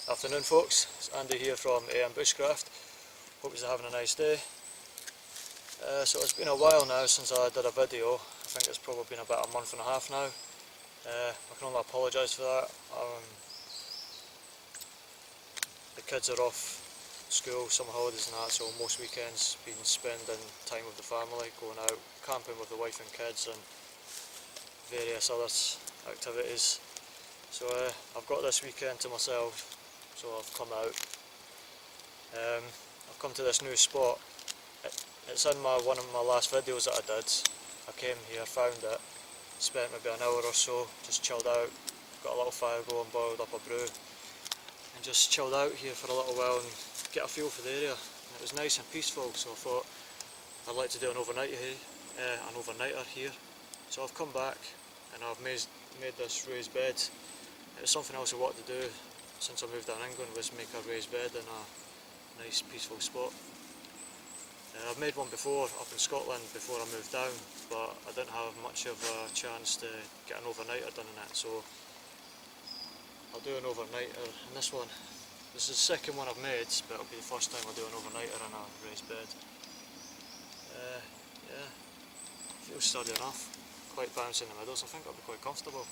Afternoon folks, it's Andy here from Bushcraft. Hope you're having a nice day. So it's been a while now since I did a video. I think it's probably been about a month and a half now. I can only apologise for that. The kids are off school, summer holidays and that, so most weekends been spending time with the family, going out camping with the wife and kids and various other activities. So I've got this weekend to myself. So I've come out. I've come to this new spot. It's in one of my last videos that I did. I came here, found it, spent maybe an hour or so, just chilled out, got a little fire going, boiled up a brew, and just chilled out here for a little while and get a feel for the area. And it was nice and peaceful, so I thought I'd like to do an overnighter here. So I've come back and I've made this raised bed. It was something else I wanted to do since I moved down England, was make a raised bed in a nice peaceful spot. I've made one before up in Scotland before I moved down, but I didn't have much of a chance to get an overnighter done in it, so I'll do an overnighter in this one. This is the second one I've made, but it'll be the first time I do an overnighter in a raised bed. Yeah, feels sturdy enough, quite bouncy in the middle, so I think it'll be quite comfortable.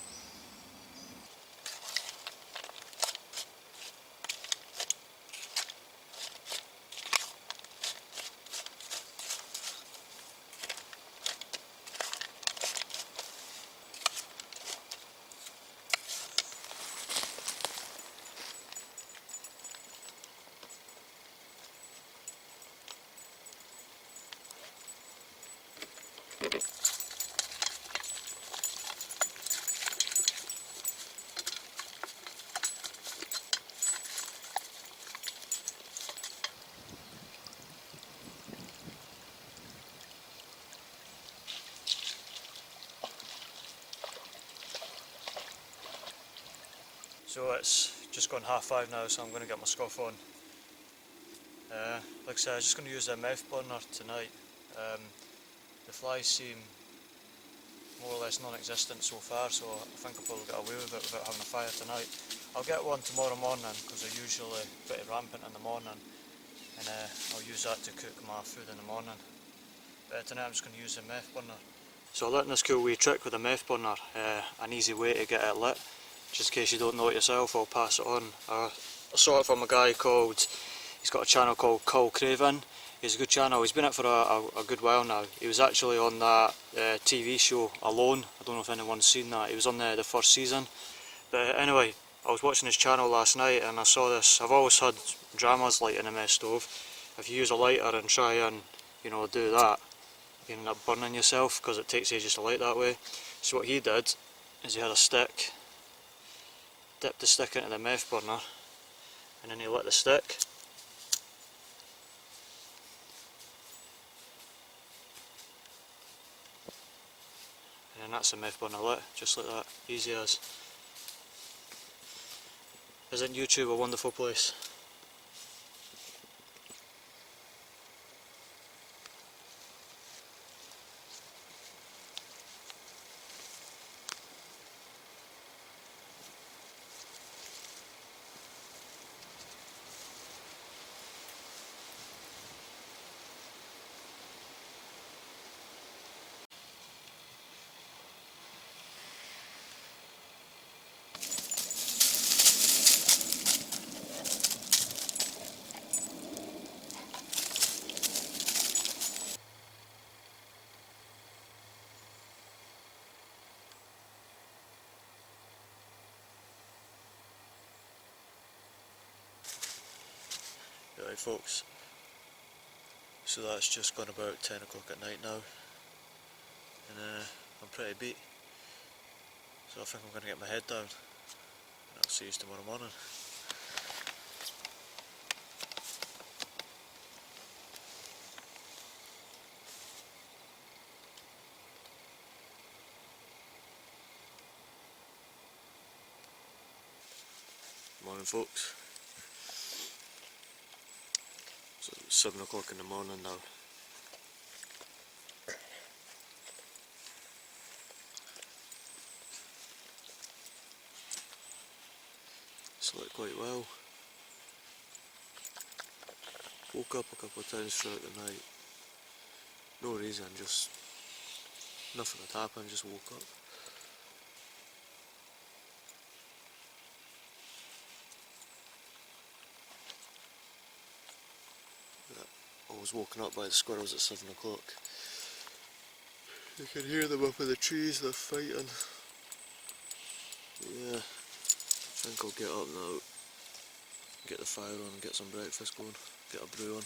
So it's just gone 5:30 now, so I'm going to get my scuff on. Like I said, I'm just going to use the mouth burner tonight. The flies seem more or less non-existent so far, so I think I'll probably get away with it without having a fire tonight. I'll get one tomorrow morning because they're usually pretty rampant in the morning, and I'll use that to cook my food in the morning. But tonight I'm just going to use the mouth burner. So I learned this cool wee trick with the mouth burner, an easy way to get it lit. Just in case you don't know it yourself, I'll pass it on. I saw it from a guy he's got a channel called Call Craven. He's a good channel, he's been at it for a good while now. He was actually on that TV show Alone. I don't know if anyone's seen that. He was on the first season. But anyway, I was watching his channel last night and I saw this. I've always had dramas lighting in my stove. If you use a lighter and try and, do that, you end up burning yourself because it takes ages to light that way. So what he did is he had a stick, dipped the stick into the mouth burner, and then he lit the stick. then that's the meth burner lit, just like that, easy as. Isn't YouTube a wonderful place? Right folks, so that's just gone about 10 o'clock at night now, and I'm pretty beat, so I think I'm going to get my head down, and I'll see you tomorrow morning. Morning folks, so it's 7 o'clock in the morning now. Slept quite well. Woke up a couple of times throughout the night. No reason, just nothing had happened, just woke up. I was woken up by the squirrels at 7 o'clock. You can hear them up in the trees, they're fighting. Yeah, I think I'll get up now, get the fire on, get some breakfast going, get a brew on.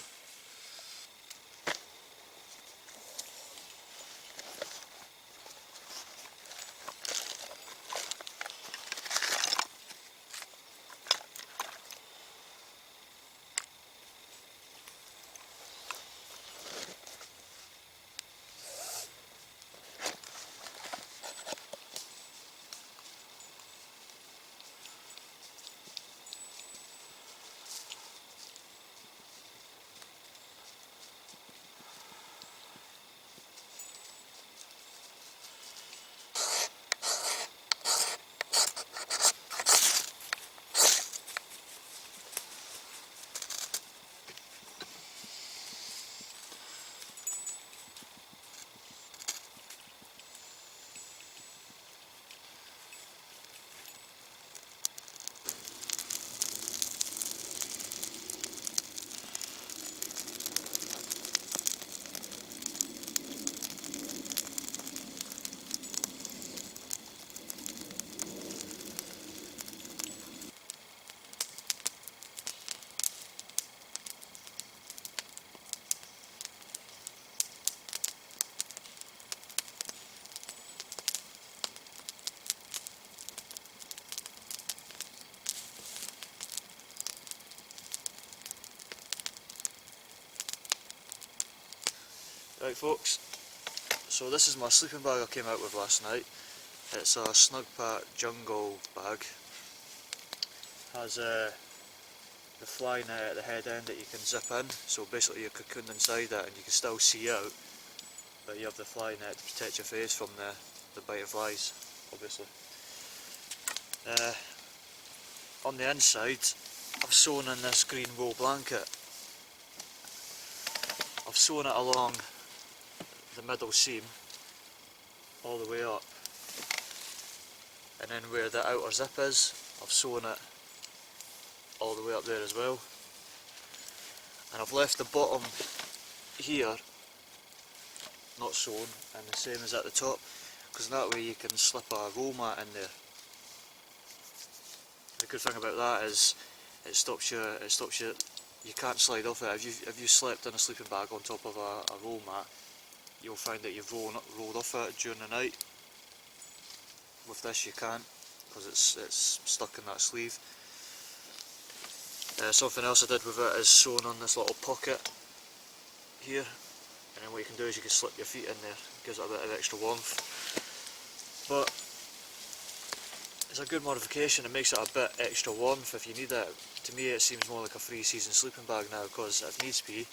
Right folks, so this is my sleeping bag I came out with last night. It's a Snug Pack jungle bag. Has the fly net at the head end that you can zip in, so basically you're cocooned inside it and you can still see out, but you have the fly net to protect your face from the bite of flies, obviously. On the inside I've sewn in this green wool blanket. I've sewn it along the middle seam all the way up, and then where the outer zip is, I've sewn it all the way up there as well, and I've left the bottom here not sewn and the same as at the top, because that way you can slip a roll mat in there. The good thing about that is it stops you, you can't slide off it. If you slept in a sleeping bag on top of a roll mat, you'll find that you've rolled off it during the night. With this you can't, because it's stuck in that sleeve. Something else I did with it is sewn on this little pocket here, and then what you can do is you can slip your feet in there, it gives it a bit of extra warmth. but it's a good modification. It makes it a bit extra warmth if you need it. To me it seems more like a free season sleeping bag now, because if needs be,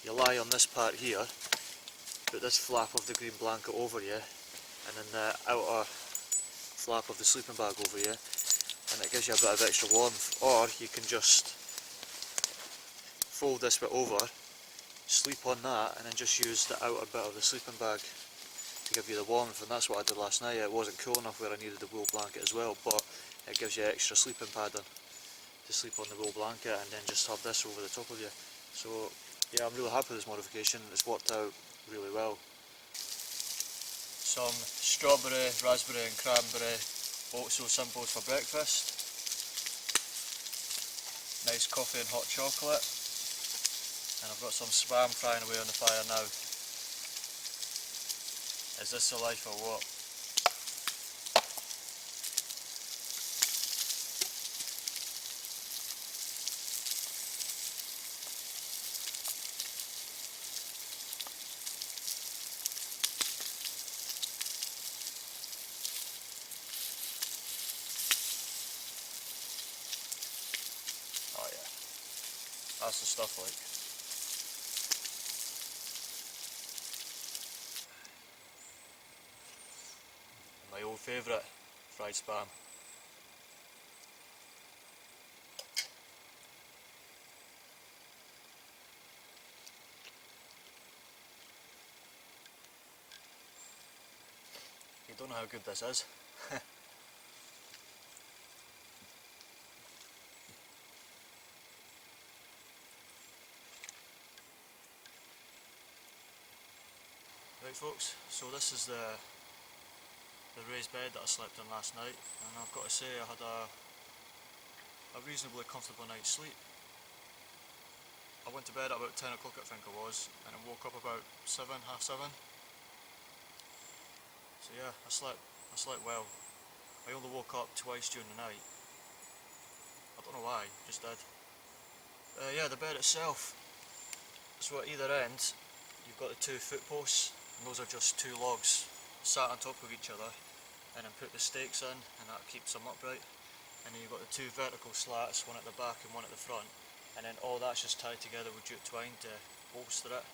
you lie on this part here, put this flap of the green blanket over you, and then the outer flap of the sleeping bag over you, and it gives you a bit of extra warmth. Or you can just fold this bit over, sleep on that, and then just use the outer bit of the sleeping bag to give you the warmth. And that's what I did last night. It wasn't cool enough where I needed the wool blanket as well, but it gives you extra sleeping padding to sleep on the wool blanket, and then just have this over the top of you. So yeah, I'm really happy with this modification. It's worked out really well. Some strawberry, raspberry and cranberry oatso simples for breakfast. Nice coffee and hot chocolate. And I've got some spam frying away on the fire now. Is this the life or what? Oh yeah, that's the stuff like. My old favourite, fried spam. You don't know how good this is. Right folks, so this is the raised bed that I slept in last night, and I've got to say I had a reasonably comfortable night's sleep. I went to bed at about 10 o'clock I think it was, and I woke up about 7, half 7. So yeah, I slept well. I only woke up twice during the night. I don't know why, just did. Yeah, the bed itself, so at either end you've got the 2 foot posts, and those are just 2 logs sat on top of each other, and then put the stakes in, and that keeps them upright. And then you've got the 2 vertical slats, one at the back and one at the front, and then all that's just tied together with jute twine to bolster it.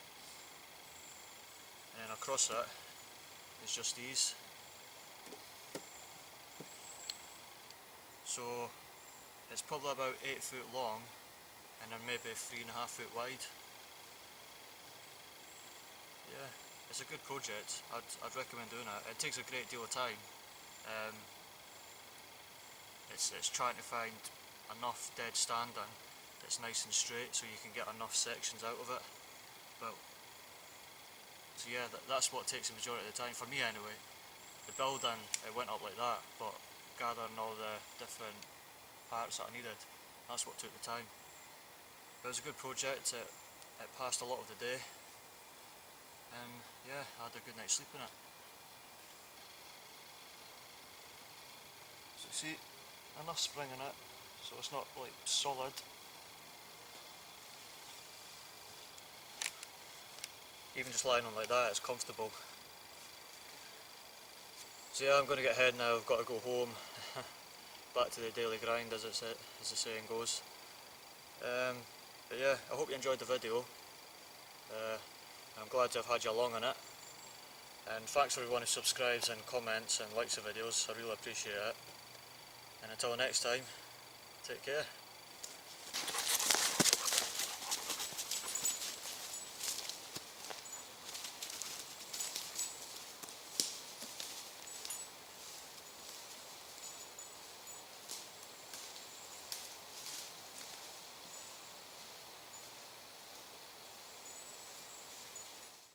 And then across it is just these. So it's probably about 8 foot long, and then maybe 3.5 foot wide. Yeah, it's a good project. I'd recommend doing it. It takes a great deal of time. It's trying to find enough dead standing that's nice and straight so you can get enough sections out of it. But so yeah, that's what takes the majority of the time, for me anyway. The building, it went up like that, but gathering all the different parts that I needed, that's what took the time. But it was a good project. It passed a lot of the day, and yeah, I had a good night's sleep in it. So you see, enough spring in it, so it's not like solid. Even just lying on like that, it's comfortable. So yeah, I'm going to get ahead now. I've got to go home, back to the daily grind, as the saying goes. But yeah, I hope you enjoyed the video. I'm glad to have had you along on it. And thanks for everyone who subscribes and comments and likes the videos. I really appreciate it. And until next time, take care.